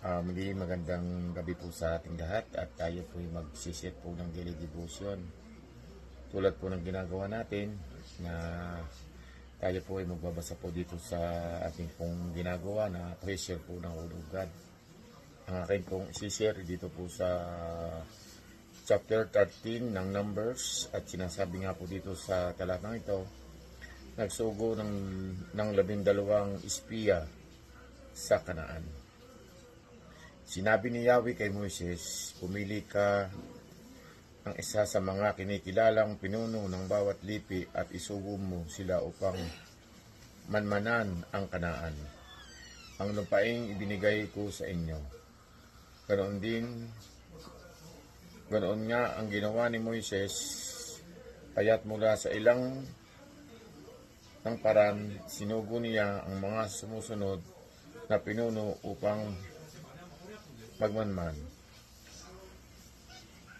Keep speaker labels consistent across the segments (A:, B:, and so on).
A: Muli magandang gabi po sa ating lahat at tayo po ay mag-share po ng daily devotion. Tulad po ng ginagawa natin na tayo po ay magbabasa po dito sa ating pong ginagawa na treasure po ng Word of God. Ang aking pong share dito po sa chapter 13 ng Numbers at sinasabi nga po dito sa talatang ito, nagsugo ng 12 espiya sa Kanaan. Sinabi ni Yahweh kay Moises, pumili ka ng isa sa mga kinikilalang pinuno ng bawat lipi at isugo mo sila upang manmanan ang Kanaan, ang lupaing ibinigay ko sa inyo. Ganoon nga ang ginawa ni Moises, kaya't mula sa ilang ng paran, sinugo niya ang mga sumusunod na pinuno upang magmanman.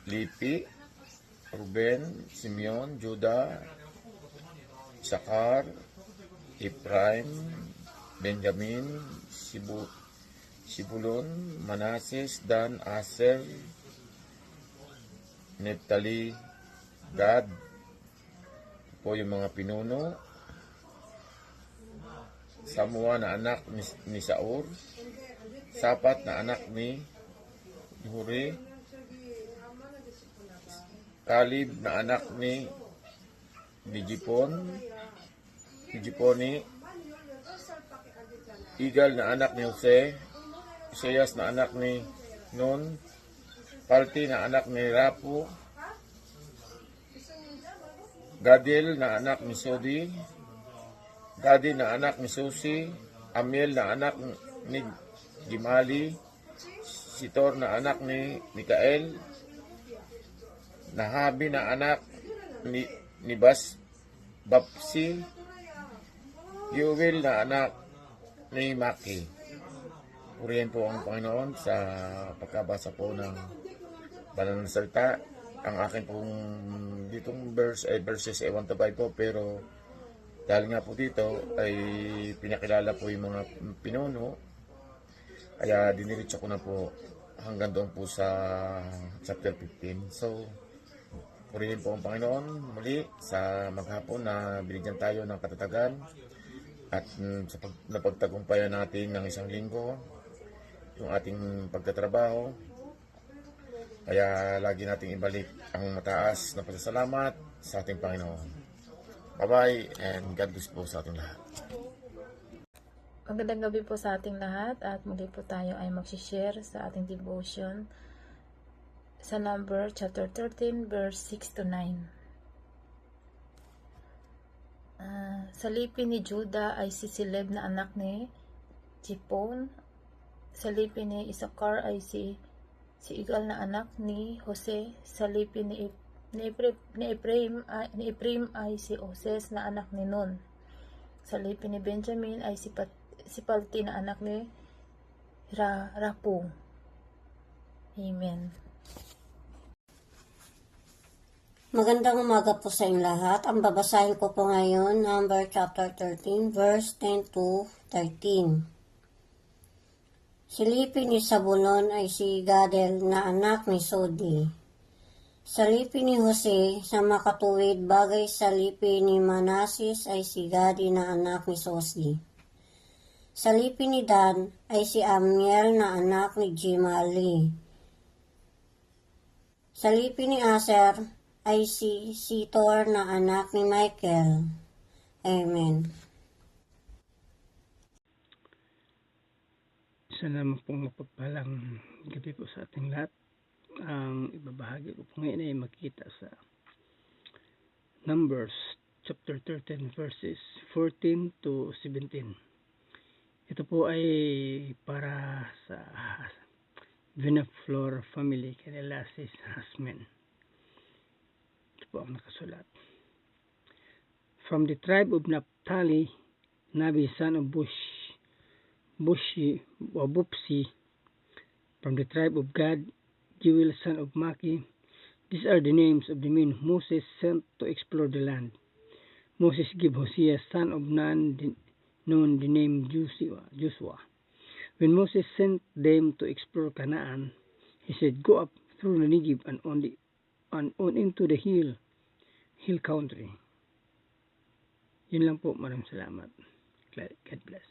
A: Lipi, Ruben, Simeon, Juda, Isakar, Ephraim, Benjamin, Sibulon, Manases, Dan, Aser, Neptali, Gad po yung mga pinuno. Samua na anak ni Saur, Sapat na anak ni Huri, Kalib na anak ni Dijiponi, Igal na anak ni Jose, Isayas na anak ni Nun, Palti na anak ni Rapu, Gadil na anak ni Sodi, Gadi na anak ni Susi, Amiel na anak ni Gimali, Sitor na anak ni Mikael, Nahabi na anak ni Bapsi, Yuwil na anak ni Maki. Purihin po ang Panginoon sa pagkabasa po ng banal na salita. Ang akin pong ditong verses ewan tabay po, pero dahil nga po dito ay pinakilala po yung mga pinuno, kaya diniritso ko na po hanggang doon po sa chapter 15. So, purihin po ang Panginoon muli sa maghapon na binigyan tayo ng katatagan at sa napagtagumpayan natin ng isang linggo, yung ating pagtatrabaho. Kaya lagi nating ibalik ang mataas na pasasalamat sa ating Panginoon. Bye-bye and God bless po sa ating lahat.
B: Magandang gabi po sa ating lahat at muli po tayo ay mag-share sa ating devotion sa number chapter 13 verse 6 to 9. Sa lipi ni Juda ay si Sileb na anak ni Jipon. Sa lipi ni Isakar ay si Igal na anak ni Jose. Sa lipi ni Ephraim ay si Oses na anak ni Nun. Sa lipi ni Benjamin ay si Palti na anak ni Rapu. Amen.
C: Magandang umaga po sa inyong lahat. Ang babasahin ko po ngayon, number chapter 13, verse 10 to 13. Si lipi ni Sabulon ay si Gadel na anak ni Sodi. Sa lipi ni Jose, sa makatuwid bagay sa lipi ni Manasis ay si Gadi na anak ni Sosi. Sa lipi ni Dan ay si Amiel na anak ni Gimali. Sa lipi ni Aser ay si Sitor na anak ni Michael. Amen.
D: Isa naman pong mapagpalang gabi po sa ating lahat. Ang ibabahagi ko po ngayon ay makita sa Numbers chapter 13 verses 14 to 17. Ito po ay para sa Venaflor family, kanila sis Hasmen. Ito po ang nakasulat. From the tribe of Naphtali, Nabi son of Bupsi. From the tribe of Gad, Jewel son of Maki. These are the names of the men Moses sent to explore the land. Moses gave Hosea son of Nun the name Joshua. When Moses sent them to explore Canaan, he said, "Go up through the Negev and on into the hill country." Yun lang po. Maraming salamat. God bless.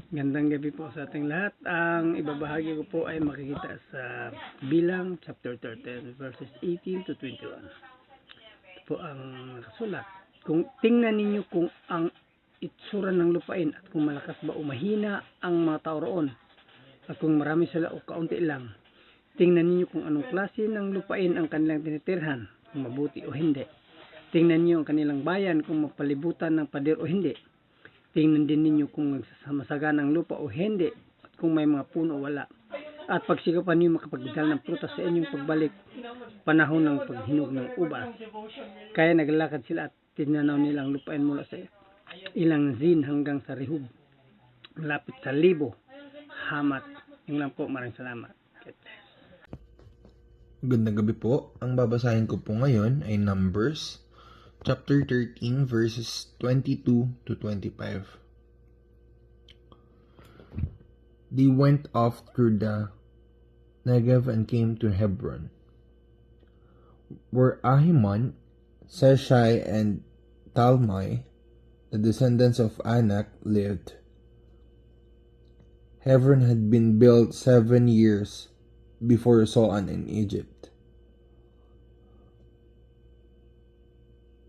D: Gandang gabi po sa ating lahat. Ang ibabahagi ko po ay makikita sa Bilang chapter 13 verses 18 to 21. Ito po ang nakasulat. Kung tingnan ninyo kung ang itsura ng lupain at kung malakas ba o mahina ang mga tao roon at kung marami sila o kaunti lang. Tingnan ninyo kung anong klase ng lupain ang kanilang tinitirhan, kung mabuti o hindi. Tingnan ninyo ang kanilang bayan kung mapalibutan ng pader o hindi. Tingnan din ninyo kung masagan ang lupa o hindi at kung may mga puno o wala. At pagsikapan niyo makapagdala ng prutas sa inyong pagbalik panahon ng paghinog ng ubas. Kaya naglalakad sila at tinanaw nilang lupain mula sa ilang zin hanggang sa Rehob, malapit sa Libo Hamat. Yung lang po. Maraming salamat.
E: Gandang gabi po. Ang babasahin ko po ngayon ay Numbers chapter 13 verses 22 to 25. They went off through the Negev and came to Hebron, where Ahiman, Sheshai, and Talmai, the descendants of Anak, lived. Hebron had been built 7 years before Zoan in Egypt.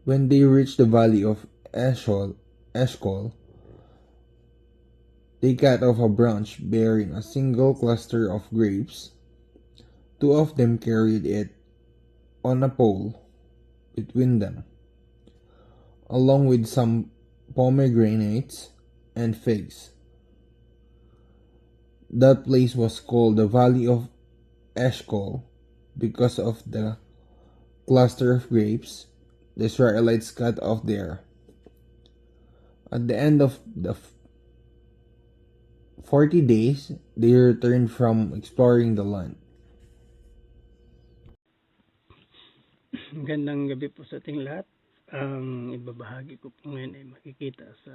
E: When they reached the valley of Eshcol, they cut off a branch bearing a single cluster of grapes. 2 of them carried it on a pole between them, along with some pomegranates and figs. That place was called the Valley of Eshcol because of the cluster of grapes the Israelites cut off there. At the end of the 40 days, they returned from exploring the land.
D: Gandang gabi po sa ating lahat. Ang ibabahagi ko po ngayon ay makikita sa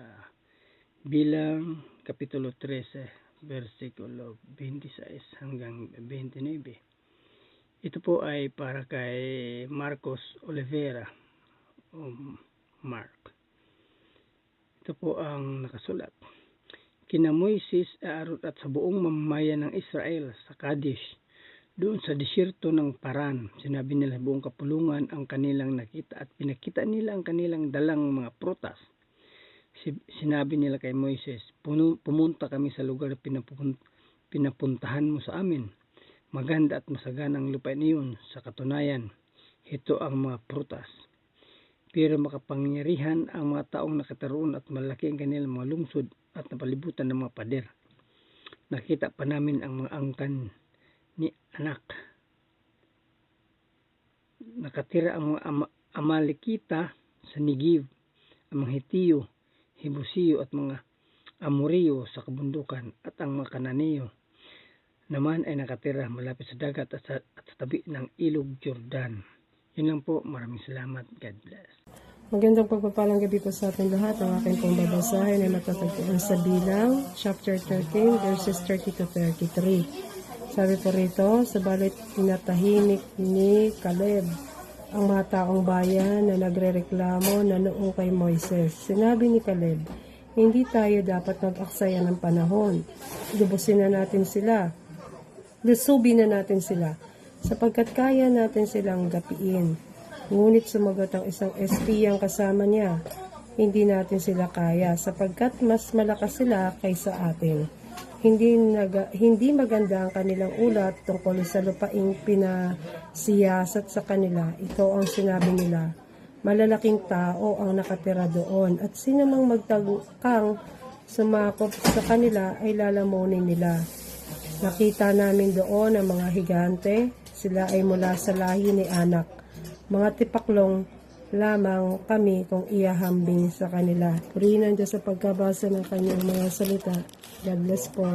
D: Bilang Kapitulo 13, versikulo 26 hanggang 29. Ito po ay para kay Marcos Olivera o Mark. Ito po ang nakasulat. Kina Moises, Aaron at sa buong mamamayan ng Israel sa Kadesh, doon sa disyerto ng Paran, sinabi nila buong kapulungan ang kanilang nakita at pinakita nila ang kanilang dalang mga prutas. Sinabi nila kay Moises, pumunta kami sa lugar na pinapuntahan mo sa amin. Maganda at masaganang lupain iyon. Sa katunayan, ito ang mga prutas. Pero makapangyarihan ang mga taong nakataroon at malaki ang kanilang mga lungsod at napalibutan ng mga pader. Nakita pa namin ang mga angkan ni Anak. Nakatira ang mga Amalekita sa Negev, ang mga Hitiyo, Hebusiyo at mga Amoriyo sa kabundukan, at ang mga Kananeo naman ay nakatira malapit sa dagat at sa tabi ng ilog Jordan. Yun lang po. Maraming salamat. God bless.
F: Magandang pagpapalang gabi po sa ating lahat. Ang aking pong babasahin ay matatagpuan sa Bilang, chapter 13, verses 30 to 33. Sabi po rito, sabalit pinatahimik ni Caleb ang mga taong bayan na nagrereklamo na noong kay Moises. Sinabi ni Caleb, hindi tayo dapat mag-aksaya ng panahon. Lubusin na natin sila. Lusubin na natin sila, sapagkat kaya natin silang gapiin. Ngunit sumagot ang isang espiyang kasama niya, hindi natin sila kaya sapagkat mas malakas sila kaysa atin. Hindi maganda ang kanilang ulat tungkol sa lupaing pinasiyasat sa kanila. Ito ang sinabi nila, malalaking tao ang nakatira doon at sinamang magtagukang sumakop sa kanila ay lalamunin nila. Nakita namin doon ang mga higante, sila ay mula sa lahi ni Anak. Mga tipaklong lamang kami kung iyahambing sa kanila. Purihin ang Diyos sa pagkabasa ng kanyang mga salita. God bless po.